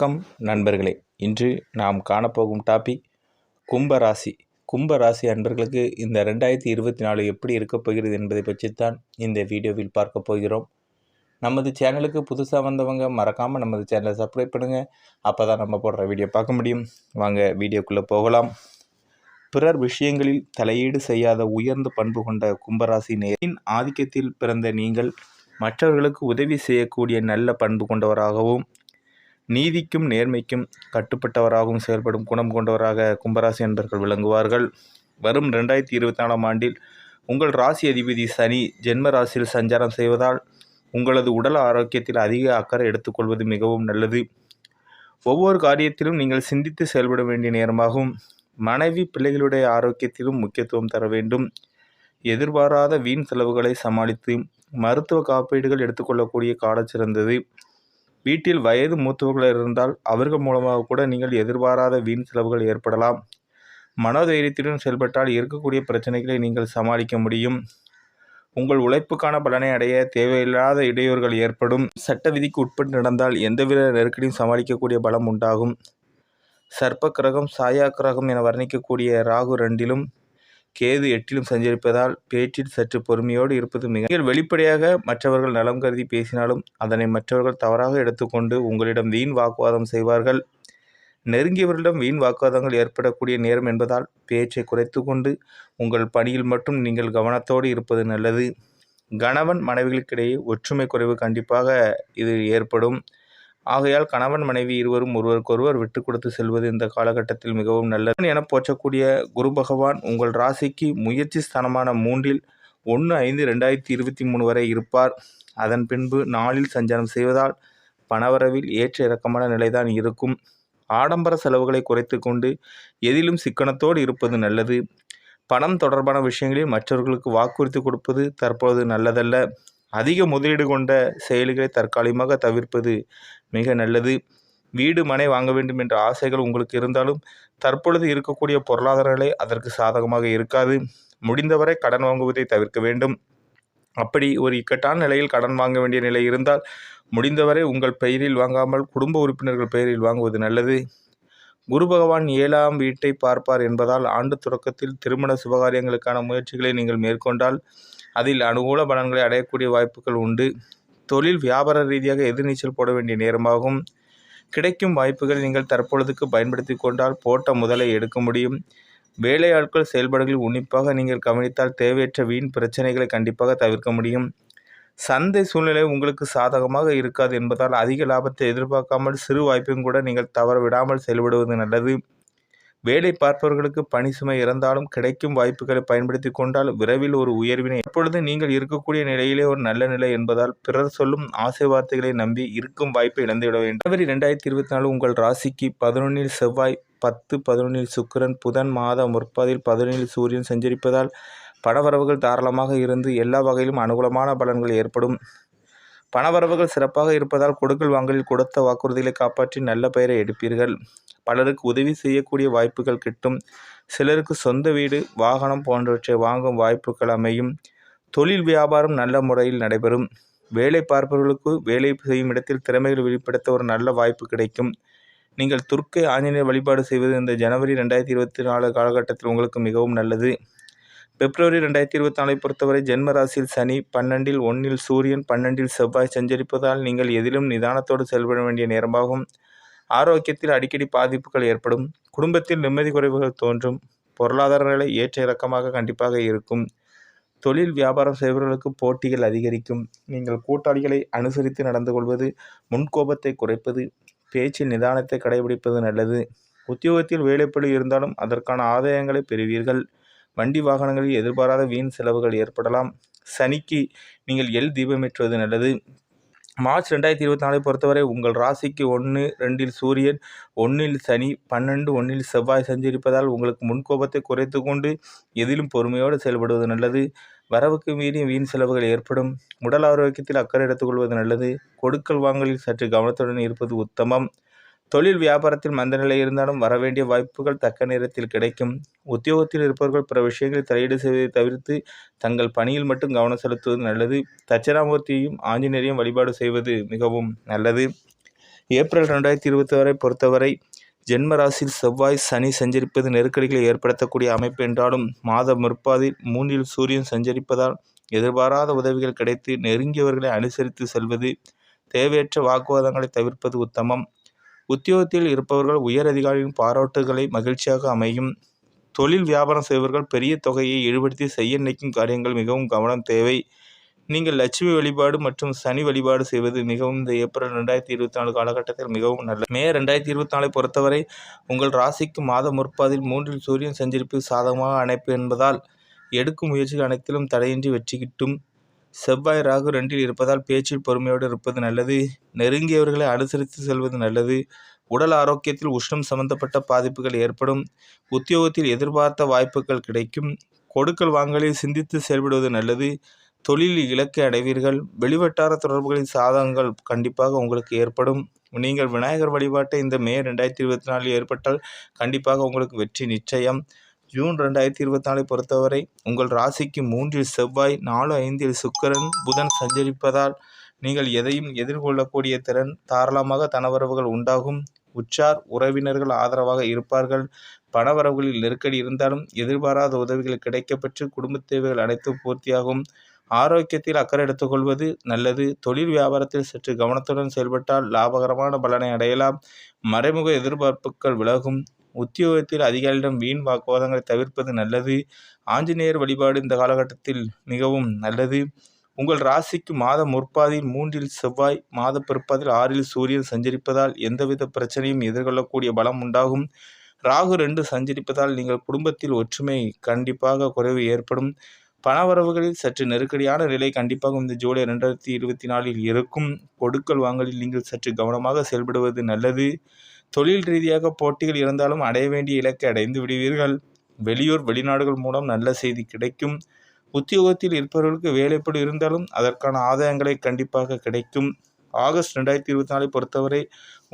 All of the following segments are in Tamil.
வணக்கம் நண்பர்களே. இன்று நாம் காணப்போகும் டாபிக் கும்பராசி. கும்பராசி அன்பர்களுக்கு இந்த 2024 எப்படி இருக்கப் போகிறது என்பதை பற்றித்தான் இந்த வீடியோவில் பார்க்க போகிறோம். நமது சேனலுக்கு புதுசாக வந்தவங்க மறக்காமல் நமது சேனலை சப்ஸ்கிரைப் பண்ணுங்கள். அப்போ தான் நம்ம போடுற வீடியோ பார்க்க முடியும். வாங்க வீடியோக்குள்ளே போகலாம். பிறர் விஷயங்களில் தலையீடு செய்யாத உயர்ந்த பண்பு கொண்ட கும்பராசி நேரின் ஆதிக்கத்தில் பிறந்த நீங்கள் மற்றவர்களுக்கு உதவி செய்யக்கூடிய நல்ல பண்பு கொண்டவராகவும் நீதிக்கும் நேர்மைக்கும் கட்டுப்பட்டவராகவும் செயல்படும் குணம் கொண்டவராக கும்பராசி என்பர்கள் விளங்குவார்கள். வரும் 2024ஆம் ஆண்டில் உங்கள் ராசி அதிபதி சனி ஜென்ம ராசியில் சஞ்சாரம் செய்வதால் உங்களது உடல் ஆரோக்கியத்தில் அதிக அக்கறை எடுத்துக்கொள்வது மிகவும் நல்லது. ஒவ்வொரு காரியத்திலும் நீங்கள் சிந்தித்து செயல்பட வேண்டிய நேரமாகும். மனைவி பிள்ளைகளுடைய ஆரோக்கியத்திலும் முக்கியத்துவம் தர வேண்டும். எதிர்பாராத வீண் செலவுகளை சமாளித்து மருத்துவ காப்பீடுகள் எடுத்துக்கொள்ளக்கூடிய காலம் சிறந்தது. வீட்டில் வயது மூத்தவர்கள் இருந்தால் அவர்கள் மூலமாக கூட நீங்கள் எதிர்பாராத வீண் செலவுகள் ஏற்படலாம். மனோதைரியத்துடன் செயல்பட்டால் இருக்கக்கூடிய பிரச்சனைகளை நீங்கள் சமாளிக்க முடியும். உங்கள் உழைப்புக்கான பலனை அடைய தேவையில்லாத இடையூறுகள் ஏற்படும். சட்ட விதிக்கு உட்பட்டு நடந்தால் எந்தவித நெருக்கடியும் சமாளிக்கக்கூடிய பலம் உண்டாகும். சர்ப்ப கிரகம் சாயா கிரகம் என வர்ணிக்கக்கூடிய ராகு 2லும் கேது 8லும் சஞ்சரிப்பதால் பேச்சில் சற்று பொறுமையோடு இருப்பது நீங்கள் வெளிப்படையாக மற்றவர்கள் நலம் கருதி பேசினாலும் அதனை மற்றவர்கள் தவறாக எடுத்துக்கொண்டு உங்களிடம் வீண் வாக்குவாதம் செய்வார்கள். நெருங்கியவர்களிடம் வீண் வாக்குவாதங்கள் ஏற்படக்கூடிய நேரம் என்பதால் பேச்சை குறைத்து கொண்டு உங்கள் பணியில் மட்டும் நீங்கள் கவனத்தோடு இருப்பது நல்லது. கணவன் மனைவிகளுக்கிடையே ஒற்றுமை குறைவு கண்டிப்பாக இது ஏற்படும். ஆகையால் கணவன் மனைவி இருவரும் ஒருவருக்கொருவர் விட்டு கொடுத்து செல்வது இந்த காலகட்டத்தில் மிகவும் நல்லது என போற்றக்கூடிய குரு பகவான் உங்கள் ராசிக்கு முயற்சி ஸ்தானமான 3இல் 1/5/2023 வரை இருப்பார். அதன் பின்பு 4இல் சஞ்சாரம் செய்வதால் பணவரவில் ஏற்ற இறக்கமான நிலைதான் இருக்கும். ஆடம்பர செலவுகளை குறைத்து கொண்டு எதிலும் சிக்கனத்தோடு இருப்பது நல்லது. பணம் தொடர்பான விஷயங்களில் மற்றவர்களுக்கு வாக்குறுதி கொடுப்பது தற்போது நல்லதல்ல. அதிக முதலீடு கொண்ட செயல்களை தற்காலிகமாக தவிர்ப்பது மிக நல்லது. வீடு மனை வாங்க வேண்டும் என்ற ஆசைகள் உங்களுக்கு இருந்தாலும் தற்பொழுது இருக்கக்கூடிய பொருளாதார நிலை அதற்கு சாதகமாக இருக்காது. முடிந்தவரை கடன் வாங்குவதை தவிர்க்க வேண்டும். அப்படி ஒரு இக்கட்டான நிலையில் கடன் வாங்க வேண்டிய நிலை இருந்தால் முடிந்தவரை உங்கள் பெயரில் வாங்காமல் குடும்ப உறுப்பினர்கள் பெயரில் வாங்குவது நல்லது. குரு பகவான் 7ஆம் வீட்டை பார்ப்பார் என்பதால் ஆண்டு தொடக்கத்தில் திருமண சுபகாரியங்களுக்கான முயற்சிகளை நீங்கள் மேற்கொண்டால் அதில் அனுகூல பலன்களை அடையக்கூடிய வாய்ப்புகள் உண்டு. தொழில் வியாபார ரீதியாக எதிர்நீச்சல் போட வேண்டிய நேரமாகும். கிடைக்கும் வாய்ப்புகளை நீங்கள் தற்பொழுதுக்கு பயன்படுத்தி கொண்டால் போட்ட முதலை எடுக்க முடியும். வேலையாட்கள் செயல்பாடுகளில் உன்னிப்பாக நீங்கள் கவனித்தால் தேவையற்ற வீண் பிரச்சனைகளை கண்டிப்பாக தவிர்க்க முடியும். சந்தை சூழ்நிலை உங்களுக்கு சாதகமாக இருக்காது என்பதால் அதிக லாபத்தை எதிர்பார்க்காமல் சிறு வாய்ப்பையும் கூட நீங்கள் தவற விடாமல் செயல்படுவது நல்லது. வேலை பார்ப்பவர்களுக்கு பணி சுமை இருந்தாலும் கிடைக்கும் வாய்ப்புகளை பயன்படுத்தி கொண்டால் விரைவில் ஒரு உயர்வினை. இப்பொழுது நீங்கள் இருக்கக்கூடிய நிலையிலே ஒரு நல்ல நிலை என்பதால் பிறர் சொல்லும் ஆசை வார்த்தைகளை நம்பி இருக்கும் வாய்ப்பை இழந்துவிட வேண்டும். ஜனவரி 2024 உங்கள் ராசிக்கு 11இல் செவ்வாய், 10-11இல் சுக்கிரன், புதன் மாத முற்பாதியில் 11இல் சூரியன் சஞ்சரிப்பதால் பணவரவுகள் தாராளமாக இருந்து எல்லா வகையிலும் அனுகூலமான பலன்கள் ஏற்படும். பணவரவுகள் சிறப்பாக இருப்பதால் கொடுக்கல் வாங்கலில் கொடுத்த வாக்குறுதிகளை காப்பாற்றி நல்ல பெயரை எடுப்பீர்கள். பலருக்கு உதவி செய்யக்கூடிய வாய்ப்புகள் கிட்டும். சிலருக்கு சொந்த வீடு வாகனம் போன்றவற்றை வாங்கும் வாய்ப்புகள் அமையும். தொழில் வியாபாரம் நல்ல முறையில் நடைபெறும். வேலை பார்ப்பவர்களுக்கு வேலை செய்யும் இடத்தில் திறமைகள் வெளிப்படுத்த ஒரு நல்ல வாய்ப்பு கிடைக்கும். நீங்கள் துர்க்கை ஆஞ்சநேயர் வழிபாடு செய்வது இந்த ஜனவரி 2024 காலகட்டத்தில் உங்களுக்கு மிகவும் நல்லது. பிப்ரவரி 2024 பொறுத்தவரை ஜென்ம ராசியில் சனி 12இல் 1இல் சூரியன் 12இல் செவ்வாய் சஞ்சரிப்பதால் நீங்கள் எதிலும் நிதானத்தோடு செயல்பட வேண்டிய நேரமாகும். ஆரோக்கியத்தில் அடிக்கடி பாதிப்புகள் ஏற்படும். குடும்பத்தில் நிம்மதி குறைவுகள் தோன்றும். பொருளாதார நிலை ஏற்ற இறக்கமாக கண்டிப்பாக இருக்கும். தொழில் வியாபாரம் செய்பவர்களுக்கு போட்டிகள் அதிகரிக்கும். நீங்கள் கூட்டாளிகளை அனுசரித்து நடந்து கொள்வது, முன்கோபத்தை குறைப்பது, பேச்சில் நிதானத்தை கடைபிடிப்பது நல்லது. உத்தியோகத்தில் வேலைப்பளு இருந்தாலும் அதற்கான ஆதாயங்களை பெறுவீர்கள். வண்டி வாகனங்களில் எதிர்பாராத வீண் செலவுகள் ஏற்படலாம். சனிக்கு நீங்கள் எல் தீபமேற்றுவது நல்லது. மார்ச் 2024 பொறுத்தவரை உங்கள் ராசிக்கு 1-2இல் சூரியன், 1இல் சனி, 12-1இல் செவ்வாய் சஞ்சரிப்பதால் உங்களுக்கு முன்கோபத்தை குறைத்து கொண்டு எதிலும் பொறுமையோடு செயல்படுவது நல்லது. வரவுக்கு மீறிய வீண் செலவுகள் ஏற்படும். உடல் ஆரோக்கியத்தில் அக்கறை எடுத்துக்கொள்வது நல்லது. கொடுக்கல் வாங்கலில் சற்று கவனத்துடன் இருப்பது உத்தமம். தொழில் வியாபாரத்தில் மந்த நிலை இருந்தாலும் வரவேண்டிய வாய்ப்புகள் தக்க நேரத்தில் கிடைக்கும். உத்தியோகத்தில் இருப்பவர்கள் பிற விஷயங்களில் தலையீடு செய்வதை தவிர்த்து தங்கள் பணியில் மட்டும் கவனம் செலுத்துவது நல்லது. தட்சிணாமூர்த்தியையும் ஆஞ்சநேயரையும் வழிபாடு செய்வது மிகவும் நல்லது. ஏப்ரல் 2020 பொறுத்தவரை ஜென்ம ராசியில் செவ்வாய் சனி சஞ்சரிப்பது நெருக்கடிகளை ஏற்படுத்தக்கூடிய அமைப்பு என்றாலும் மாத முற்பாதில் 3 சூரியன் சஞ்சரிப்பதால் எதிர்பாராத உதவிகள் கிடைத்து நெருங்கியவர்களை அனுசரித்து செல்வது, தேவையற்ற வாக்குவாதங்களை தவிர்ப்பது உத்தமம். உத்தியோகத்தில் இருப்பவர்கள் உயர் அதிகாரிகளின் பாராட்டுகளை மகிழ்ச்சியாக அமையும். தொழில் வியாபாரம் செய்பவர்கள் பெரிய தொகையை ஈடுபடுத்தி செய்ய நினைக்கும் காரியங்கள் மிகவும் கவனம் தேவை. நீங்கள் லட்சுமி வழிபாடு மற்றும் சனி வழிபாடு செய்வது மிகவும் இந்த ஏப்ரல் 2024 காலகட்டத்தில் மிகவும் நல்லது. மே 2024 பொறுத்தவரை உங்கள் ராசிக்கு மாத முற்பாதில் 3 சூரியன் சஞ்சரிப்பு சாதகமாக அமைப்பு என்பதால் எடுக்கும் முயற்சிகள் அனைத்திலும் தடையின்றி வெற்றி கிட்டும். செவ்வாய் ராகு 2 இருப்பதால் பேச்சில் பொறுமையோடு இருப்பது நல்லது. நெருங்கியவர்களை அனுசரித்து செல்வது நல்லது. உடல் ஆரோக்கியத்தில் உஷ்ணம் சம்பந்தப்பட்ட பாதிப்புகள் ஏற்படும். உத்தியோகத்தில் எதிர்பார்த்த வாய்ப்புகள் கிடைக்கும். கொடுக்கல் வாங்கலில் சிந்தித்து செயல்படுவது நல்லது. தொழிலில் இலக்கை அடைவீர்கள். வெளிவட்டார தொடர்புகளின் சாதகங்கள் கண்டிப்பாக உங்களுக்கு ஏற்படும். நீங்கள் விநாயகர் வழிபாட்டை இந்த மே 2024 ஏற்பட்டால் கண்டிப்பாக உங்களுக்கு வெற்றி நிச்சயம். ஜூன் 2024 பொறுத்தவரை உங்கள் ராசிக்கு 3 செவ்வாய், 4, 5 சுக்கிரன், புதன் சஞ்சரிப்பதால் நீங்கள் எதையும் எதிர்கொள்ளக்கூடிய திறன், தாராளமாக தனவரவுகள் உண்டாகும். உற்றார் உறவினர்கள் ஆதரவாக இருப்பார்கள். பணவரவுகளில் நெருக்கடி இருந்தாலும் எதிர்பாராத உதவிகள் கிடைக்கப்பெற்று குடும்ப தேவைகள் அனைத்தும் பூர்த்தியாகும். ஆரோக்கியத்தில் அக்கறை எடுத்துக்கொள்வது நல்லது. தொழில் வியாபாரத்தில் சற்று கவனத்துடன் செயல்பட்டால் லாபகரமான பலனை அடையலாம். மறைமுக எதிர்பார்ப்புகள் விலகும். உத்தியோகத்தில் அதிகாரிகளிடம் வீண் வாக்குவாதங்களை தவிர்ப்பது நல்லது. ஆஞ்சநேயர் வழிபாடு இந்த காலகட்டத்தில் மிகவும் நல்லது. உங்கள் ராசிக்கு மாத முற்பாதில் 3 செவ்வாய், மாத பிற்பாதில் 6 சூரியன் சஞ்சரிப்பதால் எந்தவித பிரச்சனையும் எதிர்கொள்ளக்கூடிய பலம் உண்டாகும். ராகு 2 சஞ்சரிப்பதால் நீங்கள் குடும்பத்தில் ஒற்றுமை கண்டிப்பாக குறைவு ஏற்படும். பணவரவுகளில் சற்று நெருக்கடியான நிலை கண்டிப்பாக இந்த ஜூலை 2024 இருக்கும். கொடுக்கல் வாங்கலில் நீங்கள் சற்று கவனமாக செயல்படுவது நல்லது. தொழில் ரீதியாக போட்டிகள் இருந்தாலும் அடைய வேண்டிய இலக்கை அடைந்து விடுவீர்கள். வெளியூர் வெளிநாடுகள் மூலம் நல்ல செய்தி கிடைக்கும். உத்தியோகத்தில் இருப்பவர்களுக்கு வேலைப்படு இருந்தாலும் அதற்கான ஆதாயங்களை கண்டிப்பாக கிடைக்கும். ஆகஸ்ட் 2024 பொறுத்தவரை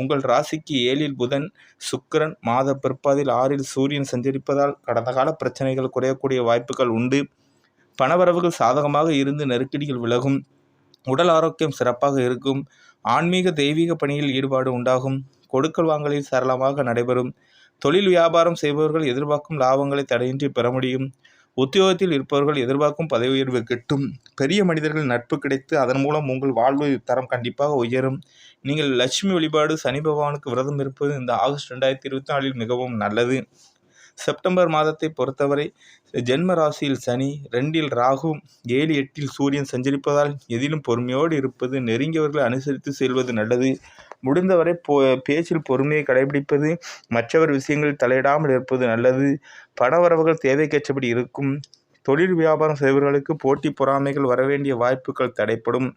உங்கள் ராசிக்கு 7 புதன், சுக்கிரன், மாத பிற்பாதில் 6 சூரியன் சஞ்சரிப்பதால் கடந்த கால பிரச்சனைகள் குறையக்கூடிய வாய்ப்புகள் உண்டு. பணவரவுகள் சாதகமாக இருந்து நெருக்கடிகள் விலகும். உடல் ஆரோக்கியம் சிறப்பாக இருக்கும். ஆன்மீக தெய்வீக பணியில் ஈடுபாடு உண்டாகும். கொடுக்கல் வாங்கலில் சரளமாக நடைபெறும். தொழில் வியாபாரம் செய்பவர்கள் எதிர்பார்க்கும் லாபங்களை தடையின்றி பெற முடியும். உத்தியோகத்தில் இருப்பவர்கள் எதிர்பார்க்கும் பதவி உயர்வு கிட்டும். பெரிய மனிதர்கள் நட்பு கிடைத்து அதன் மூலம் உங்கள் வாழ்வு தரம் கண்டிப்பாக உயரும். நீங்கள் லட்சுமி வழிபாடு, சனி பகவானுக்கு விரதம் இருப்பது இந்த ஆகஸ்ட் 2024 மிகவும் நல்லது. செப்டம்பர் மாதத்தை பொறுத்தவரை ஜென்ம ராசியில் சனி, 2 ராகு, 7, 8 சூரியன் சஞ்சரிப்பதால் எதிலும் பொறுமையோடு இருப்பது, நெருங்கியவர்களை அனுசரித்து செல்வது நல்லது. முடிந்தவரை பேச்சில் பொறுமையை கடைபிடிப்பது, மற்றவர் விஷயங்களில் தலையிடாமல் இருப்பது நல்லது. பணவரவுகள் தேவைக்கேற்றபடி இருக்கும். தொழில் வியாபாரம் செய்பவர்களுக்கு போட்டி பொறாமைகள் வரவேண்டிய வாய்ப்புகள் தடைப்படும்.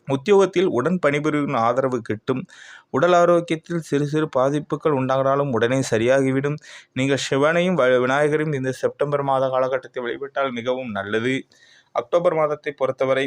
உத்தியோகத்தில் உடன் பணிபுரியும் ஆதரவு கிட்டும். உடல் ஆரோக்கியத்தில் சிறு சிறு பாதிப்புகள் உண்டானாலும் உடனே சரியாகிவிடும். நீங்கள் சிவனையும் விநாயகரையும் இந்த செப்டம்பர் மாத காலகட்டத்தை வழிபட்டால் மிகவும் நல்லது. அக்டோபர் மாதத்தை பொறுத்தவரை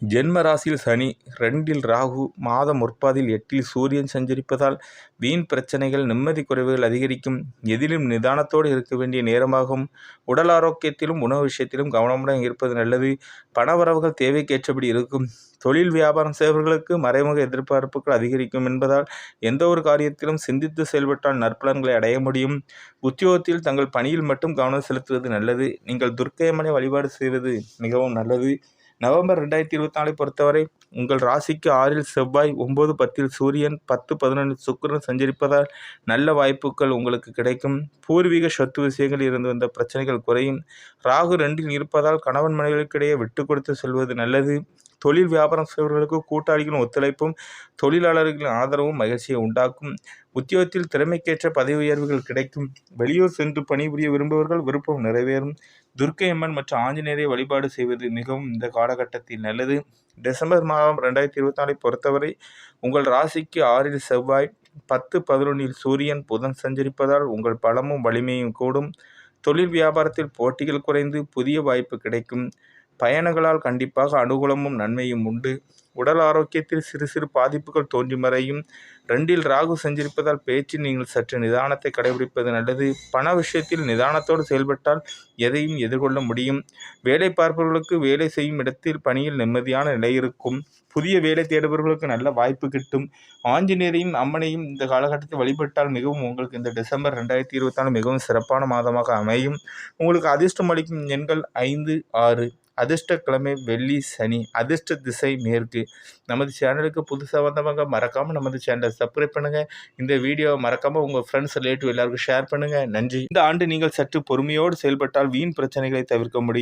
ஜென்ம ராசியில் சனி, 2 ராகு, மாத முற்பாதில் 8 சூரியன் சஞ்சரிப்பதால் வீண் பிரச்சனைகள், நிம்மதி குறைவுகள் அதிகரிக்கும். எதிலும் நிதானத்தோடு இருக்க வேண்டிய நேரமாகும். உடல் ஆரோக்கியத்திலும் உணவு விஷயத்திலும் கவனமுடன் இருப்பது நல்லது. பணவரவுகள் தேவைக்கேற்றபடி இருக்கும். தொழில் வியாபாரம் செய்பவர்களுக்கு மறைமுக எதிர்பார்ப்புகள் அதிகரிக்கும் என்பதால் எந்த ஒரு காரியத்திலும் சிந்தித்து செயல்பட்டால் நற்பலன்களை அடைய முடியும். உத்தியோகத்தில் தங்கள் பணியில் மட்டும் கவனம் செலுத்துவது நல்லது. நீங்கள் துர்க்கையம்மனை வழிபாடு செய்வது மிகவும் நல்லது. நவம்பர் 2024 பொறுத்தவரை உங்கள் ராசிக்கு 6 செவ்வாய், 9, 10 சூரியன், 10, 11 சுக்கிரன் சஞ்சரிப்பதால் நல்ல வாய்ப்புகள் உங்களுக்கு கிடைக்கும். பூர்வீக சொத்து விஷயங்களில் இருந்து வந்த பிரச்சனைகள் குறையும். ராகு 2 இருப்பதால் கணவன் மனைவிகளுக்கிடையே விட்டு கொடுத்து செல்வது நல்லது. தொழில் வியாபாரம் செய்பவர்களுக்கு கூட்டாளிகளின் ஒத்துழைப்பும் தொழிலாளர்களின் ஆதரவும் மகிழ்ச்சியை உண்டாக்கும். உத்தியோகத்தில் திறமைக்கேற்ற பதவி உயர்வுகள் கிடைக்கும். வெளியூர் சென்று பணிபுரிய விரும்புபவர்கள் விருப்பம் நிறைவேறும். துர்க்கையம்மன் மற்றும் ஆஞ்சநேயரை வழிபாடு செய்வது மிகவும் இந்த காலகட்டத்தில் நல்லது. டிசம்பர் மாதம் 2024 பொறுத்தவரை உங்கள் ராசிக்கு 6 செவ்வாய், 10, 11 சூரியன், புதன் சஞ்சரிப்பதால் உங்கள் பலமும் வலிமையும் கூடும். தொழில் வியாபாரத்தில் போட்டிகள் குறைந்து புதிய வாய்ப்பு கிடைக்கும். பயணங்களால் கண்டிப்பாக அனுகூலமும் நன்மையும் உண்டு. உடல் ஆரோக்கியத்தில் சிறு சிறு பாதிப்புகள் தோன்றி மறையும். 2இல் ராகு சஞ்சரிப்பதால் பேச்சில் நீங்கள் சற்று நிதானத்தை கடைபிடிப்பது நல்லது. பண விஷயத்தில் நிதானத்தோடு செயல்பட்டால் எதையும் எதிர்கொள்ள முடியும். வேலை பார்ப்பவர்களுக்கு வேலை செய்யும் இடத்தில் பணியில் நிம்மதியான நிலை இருக்கும். புதிய வேலை தேடுபவர்களுக்கு நல்ல வாய்ப்பு கிட்டும். ஆஞ்சநேயரையும் அம்மனையும் இந்த காலகட்டத்தில் வழிபட்டால் மிகவும் உங்களுக்கு இந்த டிசம்பர் 2024 மிகவும் சிறப்பான மாதமாக அமையும். உங்களுக்கு அதிர்ஷ்டம் அளிக்கும் எண்கள் 5, 6. அதிர்ஷ்ட கிழமை வெள்ளி, சனி. அதிர்ஷ்ட திசை மேற்கு. நமது சேனலுக்கு புதுசாக வந்தவங்க மறக்காமல் நமது சேனலை சப்ஸ்கிரைப் பண்ணுங்கள். இந்த வீடியோவை மறக்காமல் உங்கள் ஃப்ரெண்ட்ஸ் ரிலேட்டிவ் எல்லாருக்கும் ஷேர் பண்ணுங்கள். நன்றி. இந்த ஆண்டு நீங்கள் சற்று பொறுமையோடு செயல்பட்டால் வீண் பிரச்சனைகளை தவிர்க்க முடியும்.